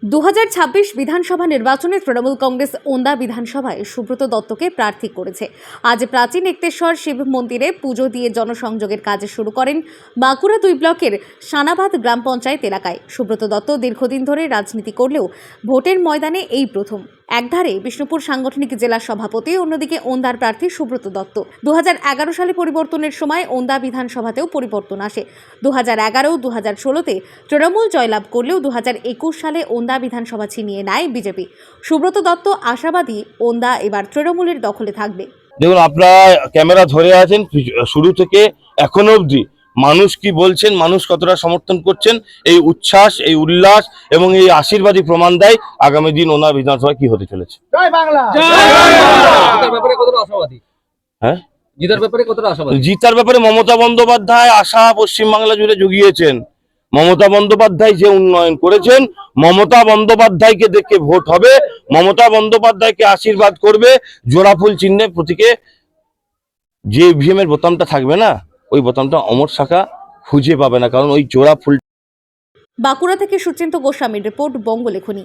2026 বিধানসভা নির্বাচনে তৃণমূল কংগ্রেস ওন্দা বিধানসভায় সুব্রত দত্তকে প্রার্থী করেছে। আজ প্রাচীন একতেশ্বর শিব মন্দিরে পুজো দিয়ে জনসংযোগের কাজ শুরু করেন বাঁকুড়া 2 ব্লকের সানাবাদ গ্রাম পঞ্চায়েত এলাকায়। সুব্রত দত্ত দীর্ঘদিন ধরে রাজনীতি করলেও ভোটের ময়দানে এই প্রথম। একধারে বিষ্ণুপুর সাংগঠনিক জেলা সভাপতি, অন্যদিকে ওন্দার প্রার্থী সুব্রত দত্ত। 2011 সালে পরিবর্তনের সময় ওন্দা বিধানসভাতেও পরিবর্তন আসে। 2011-2016-তে তৃণমূল জয়লাভ করলেও 2021 সালে ওন্দা বিধানসভা ছিনিয়ে নেয় বিজেপি। সুব্রত দত্ত আশাবাদী ওন্দা এবার তৃণমূলের দখলে থাকবে। দেখুন, আপনারা ক্যামেরা ধরে আছেন শুরু থেকে এখনো অবধি মানুষ কি বলছেন, মানুষ কতটা সমর্থন করছেন, এই উচ্ছ্বাস, এই উল্লাস এবং এই আশীর্বাদী প্রমাণ দেয় আগামী দিন ওনার বিধানসভা কি হতে চলেছে। হ্যাঁ, জিতার ব্যাপারে মমতা বন্দ্যোপাধ্যায় আশা পশ্চিমবাংলা জুড়ে জুগিয়েছেন। মমতা বন্দ্যোপাধ্যায় যে উন্নয়ন করেছেন, মমতা বন্দ্যোপাধ্যায়কে দেখে ভোট হবে, মমতা বন্দ্যোপাধ্যায়কে আশীর্বাদ করবে। জোড়াফুল চিহ্নে প্রতীকে যে ইভিএম এর বোতামটা থাকবে না, ওই বোতামটা অমর শাখা খুঁজে পাবে না, কারণ ওই জোড়া ফুল। বাঁকুড়া থেকে সুচিন্ত গোস্বামীর রিপোর্ট, বঙ্গলেখনী।